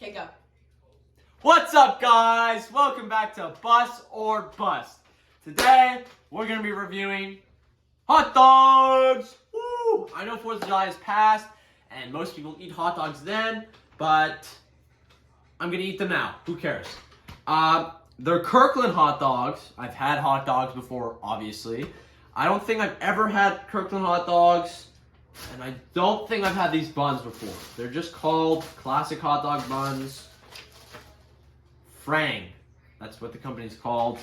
Okay, go. What's up, guys? Welcome back to Bus or Bust. Today, we're going to be reviewing hot dogs. Woo! I know 4th of July is past, and most people eat hot dogs then, but I'm going to eat them now. Who cares? They're Kirkland hot dogs. I've had hot dogs before, obviously. I don't think I've ever had Kirkland hot dogs, and I don't think I've had these buns before. They're just called classic hot dog buns. Frang. That's what the company's called.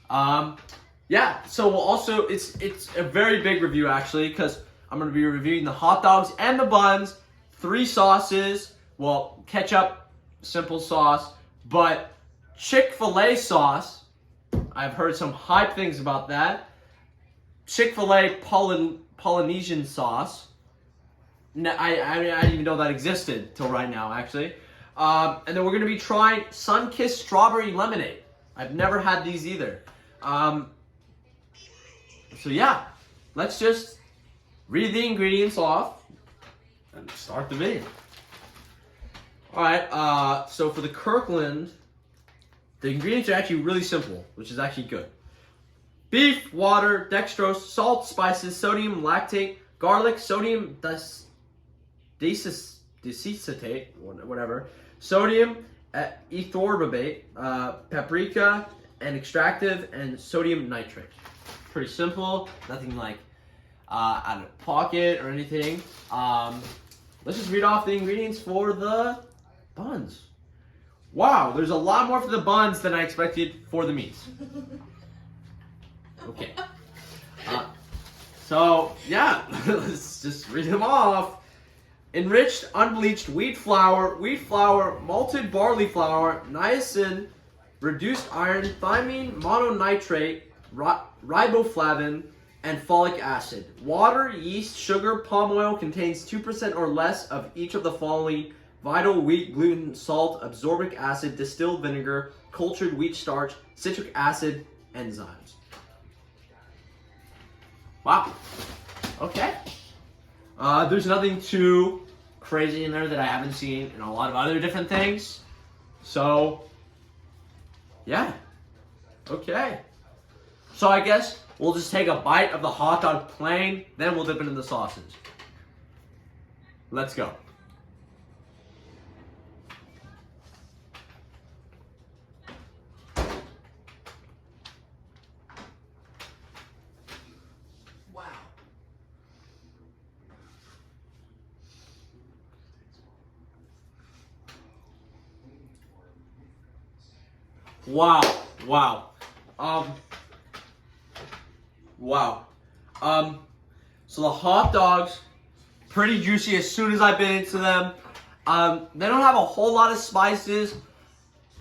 Yeah, so we'll also, it's a very big review actually, because I'm going to be reviewing the hot dogs and the buns, 3 sauces, well, ketchup, simple sauce, but Chick-fil-A sauce, I've heard some hype things about that. Chick-fil-A Polynesian sauce, I didn't even know that existed till right now actually. And then we're going to be trying Sun-Kissed Strawberry Lemonade. I've never had these either. So yeah, let's just read the ingredients off and start the video. Alright, so for the Kirkland, the ingredients are actually really simple, which is actually good. Beef, water, dextrose, salt, spices, sodium lactate, garlic, sodium deacetate, whatever, sodium ethorbate, paprika, and extractive, and sodium nitrate. Pretty simple, nothing like out of pocket or anything. Let's just read off the ingredients for the buns. Wow, there's a lot more for the buns than I expected for the meats. Okay. So, yeah, let's just read them off. Enriched, unbleached wheat flour, malted barley flour, niacin, reduced iron, thymine, mononitrate, riboflavin, and folic acid. Water, yeast, sugar, palm oil contains 2% or less of each of the following: vital wheat gluten, salt, absorbic acid, distilled vinegar, cultured wheat starch, citric acid, enzymes. Wow. Okay. There's nothing too crazy in there that I haven't seen in a lot of other different things. So, yeah. Okay. So I guess we'll just take a bite of the hot dog plain, then we'll dip it in the sauces. Let's go. Wow. Wow. So the hot dogs, pretty juicy as soon as I bit into them. They don't have a whole lot of spices,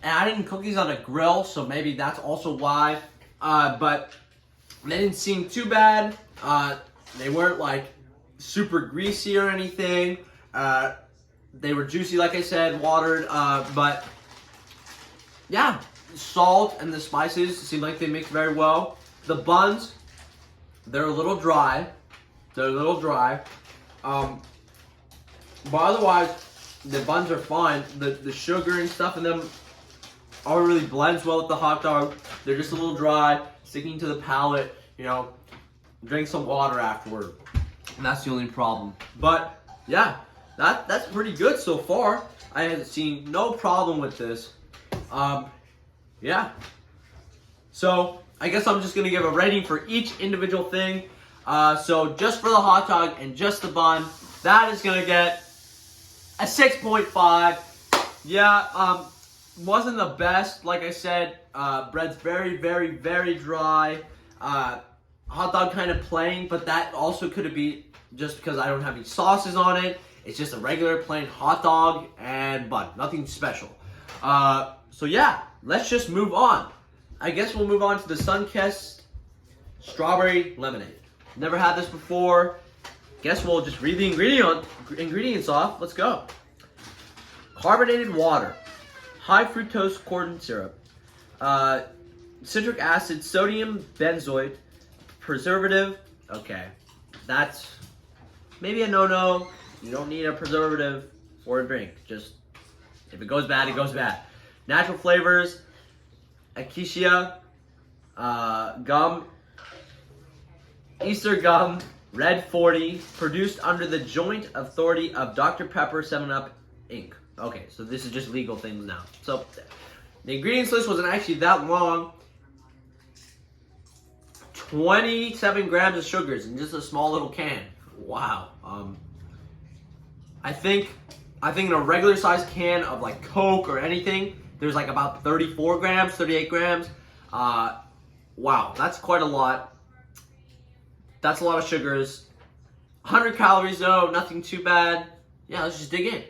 and I didn't cook these on a grill, so maybe that's also why. But they didn't seem too bad. They weren't like super greasy or anything. They were juicy, like I said, watered, but yeah. Salt and the spices seem like they mix very well. The buns, they're a little dry. But otherwise, the buns are fine. The sugar and stuff in them all really blends well with the hot dog. They're just a little dry, sticking to the palate. You know, drink some water afterward, and that's the only problem. But yeah, that's pretty good so far. I have seen no problem with this. Yeah. So, I guess I'm just going to give a rating for each individual thing. So, just for the hot dog and just the bun, that is going to get a 6.5. Yeah, wasn't the best. Like I said, bread's very, very, very dry. Hot dog kind of plain, but that also could be just because I don't have any sauces on it. It's just a regular plain hot dog and bun. Nothing special. So yeah, let's just move on. I guess we'll move on to the Sun-Kissed Strawberry Lemonade. Never had this before. Guess we'll just read the ingredients off. Let's go. Carbonated water, high fructose corn syrup, citric acid, sodium benzoate, preservative. Okay, that's maybe a no-no. You don't need a preservative for a drink. Just If it goes bad, it goes bad. Natural flavors, acacia, gum, Easter gum, Red 40, produced under the joint authority of Dr. Pepper 7-Up, Inc. Okay, so this is just legal things now. So the ingredients list wasn't actually that long. 27 grams of sugars in just a small little can. Wow. I think in a regular size can of like Coke or anything, there's like about 34 grams, 38 grams. Wow, that's quite a lot. That's a lot of sugars. 100 calories though, nothing too bad. Yeah, let's just dig in.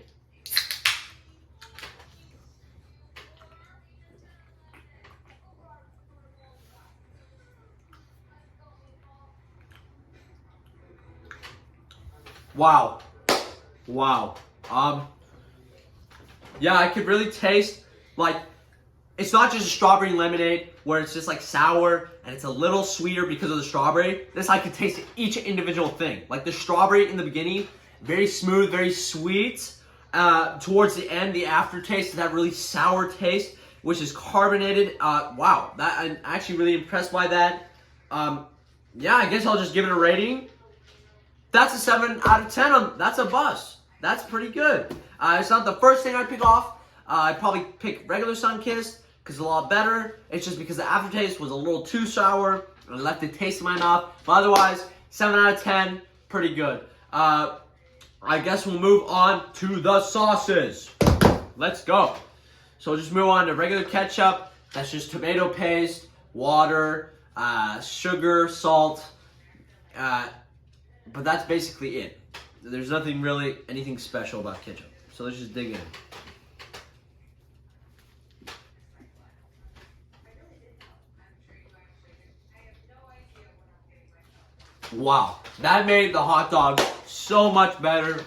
Wow. Wow. Yeah, I could really taste, like, it's not just a strawberry lemonade where it's just like sour and it's a little sweeter because of the strawberry. This, I could taste each individual thing. Like the strawberry in the beginning, very smooth, very sweet. Towards the end, the aftertaste is that really sour taste, which is carbonated. Wow, I'm actually really impressed by that. Yeah, I guess I'll just give it a rating. That's a 7 out of 10. That's a bust. That's pretty good. It's not the first thing I'd pick off. I'd probably pick regular Sunkist because it's a lot better. It's just because the aftertaste was a little too sour and it left the taste in my mouth. But otherwise, 7 out of 10, pretty good. I guess we'll move on to the sauces. Let's go. So we'll just move on to regular ketchup. That's just tomato paste, water, sugar, salt. But that's basically it. There's nothing really, anything special about ketchup. So let's just dig in. Wow, that made the hot dog so much better.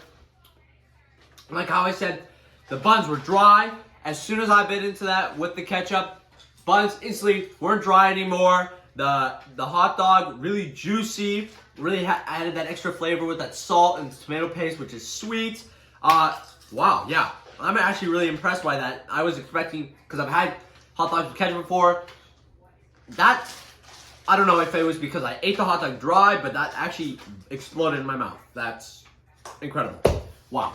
Like how I said, the buns were dry. As soon as I bit into that with the ketchup, buns instantly weren't dry anymore. The hot dog really juicy, really added that extra flavor with that salt and tomato paste, which is sweet. Wow, yeah, I'm actually really impressed by that. I was expecting, because I've had hot dogs with ketchup before. That, I don't know if it was because I ate the hot dog dry, but that actually exploded in my mouth. That's incredible. Wow.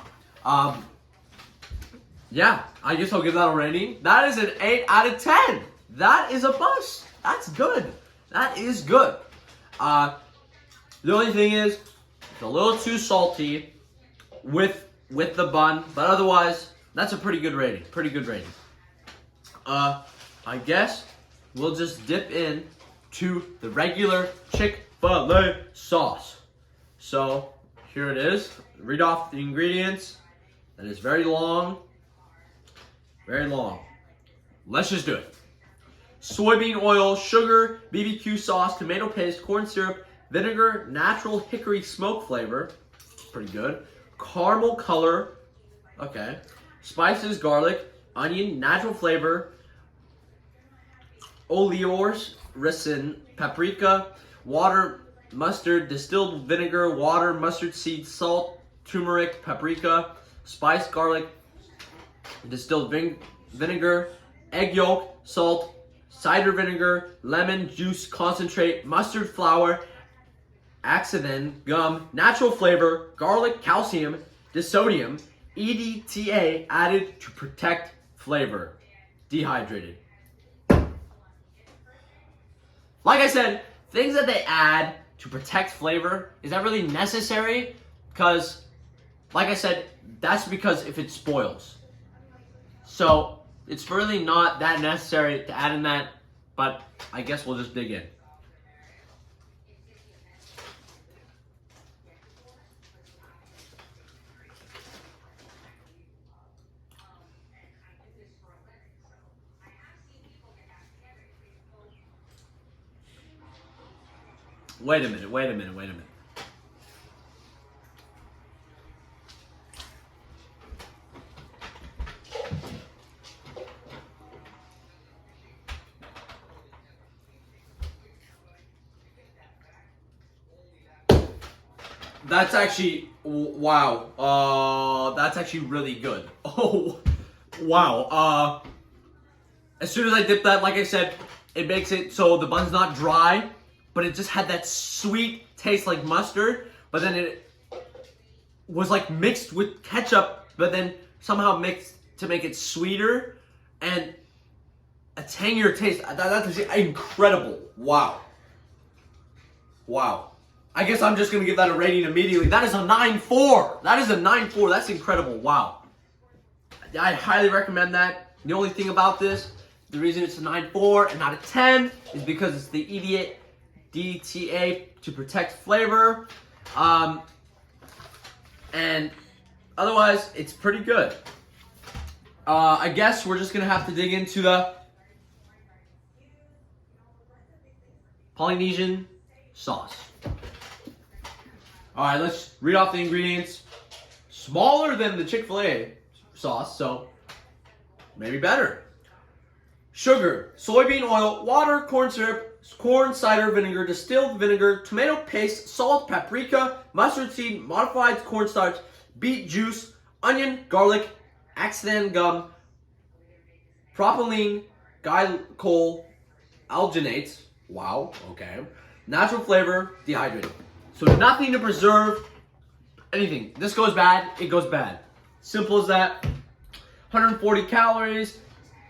Yeah, I guess I'll give that a rating. That is an 8 out of 10. That is a bust. That's good. That is good. The only thing is, it's a little too salty with the bun, but otherwise, that's a pretty good rating. Pretty good rating. I guess we'll just dip in to the regular Chick-fil-A sauce. So, here it is. Read off the ingredients. That is very long. Very long. Let's just do it. Soybean oil, sugar, BBQ sauce, tomato paste, corn syrup, vinegar, natural hickory smoke flavor. Pretty good. Caramel color. Okay. Spices, garlic, onion, natural flavor. Oleors, ricin, paprika, water, mustard, distilled vinegar, water, mustard seed, salt, turmeric, paprika, spice, garlic, distilled vinegar, egg yolk, salt, cider vinegar, lemon juice concentrate, mustard flour, Axanthin, gum, natural flavor, garlic, calcium, disodium, EDTA added to protect flavor. Dehydrated. Like I said, things that they add to protect flavor, is that really necessary? Because, like I said, that's because if it spoils. So, it's really not that necessary to add in that, but I guess we'll just dig in. Wait a minute. That's actually, wow. That's actually really good. Oh, wow. As soon as I dip that, like I said, it makes it so the bun's not dry, but it just had that sweet taste like mustard, but then it was like mixed with ketchup, but then somehow mixed to make it sweeter and a tangier taste. That's incredible. Wow. Wow. I guess I'm just going to give that a rating immediately. That is a 9.4. That is a 9.4. That's incredible. Wow. I highly recommend that. The only thing about this, the reason it's a 9.4 and not a 10 is because it's the EDTA to protect flavor. And otherwise, it's pretty good. I guess we're just going to have to dig into the Polynesian sauce. Alright, let's read off the ingredients. Smaller than the Chick-fil-A sauce, so maybe better. Sugar, soybean oil, water, corn syrup, corn cider vinegar, distilled vinegar, tomato paste, salt, paprika, mustard seed, modified cornstarch, beet juice, onion, garlic, Axanthin gum, propylene glycol alginates. Wow, okay. Natural flavor, dehydrated. So nothing to preserve anything. This goes bad, it goes bad. Simple as that. 140 calories,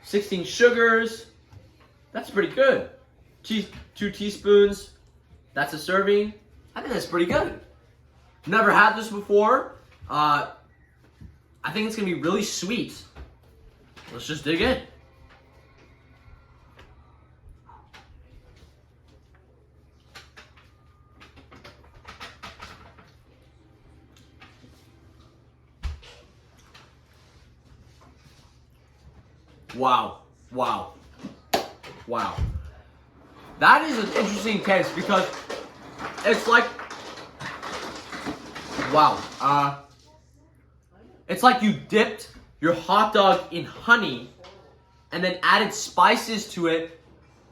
16 sugars. That's pretty good. 2 teaspoons. That's a serving. I think that's pretty good. Never had this before. I think it's gonna be really sweet. Let's just dig in. Wow, wow, wow. That is an interesting taste because it's like, wow. It's like you dipped your hot dog in honey and then added spices to it,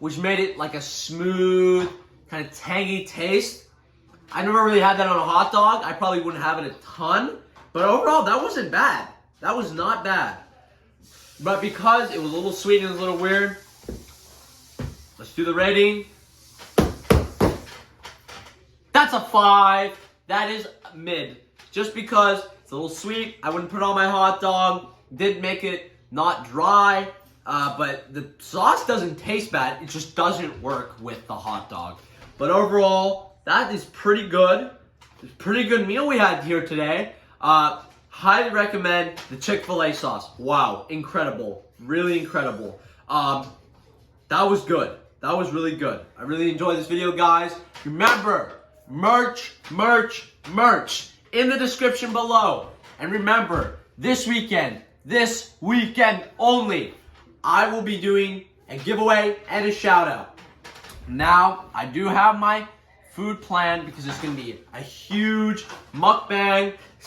which made it like a smooth, kind of tangy taste. I never really had that on a hot dog. I probably wouldn't have it a ton, but overall, that wasn't bad. That was not bad. But because it was a little sweet and a little weird, let's do the rating. That's a 5. That is mid. Just because it's a little sweet, I wouldn't put it on my hot dog. Did make it not dry, but the sauce doesn't taste bad. It just doesn't work with the hot dog. But overall, that is pretty good. It's a pretty good meal we had here today. Highly recommend the Chick-fil-A sauce. Wow, incredible. Really incredible. That was good. That was really good. I really enjoyed this video, guys. Remember, merch in the description below. And remember, this weekend only, I will be doing a giveaway and a shout out. Now, I do have my food plan because it's going to be a huge mukbang /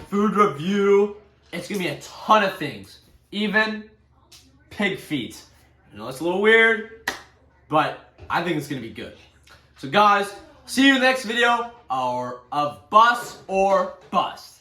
food review. It's going to be a ton of things, even pig feet. I know it's a little weird, but I think it's going to be good. So guys, see you in the next video of Bus or Bust.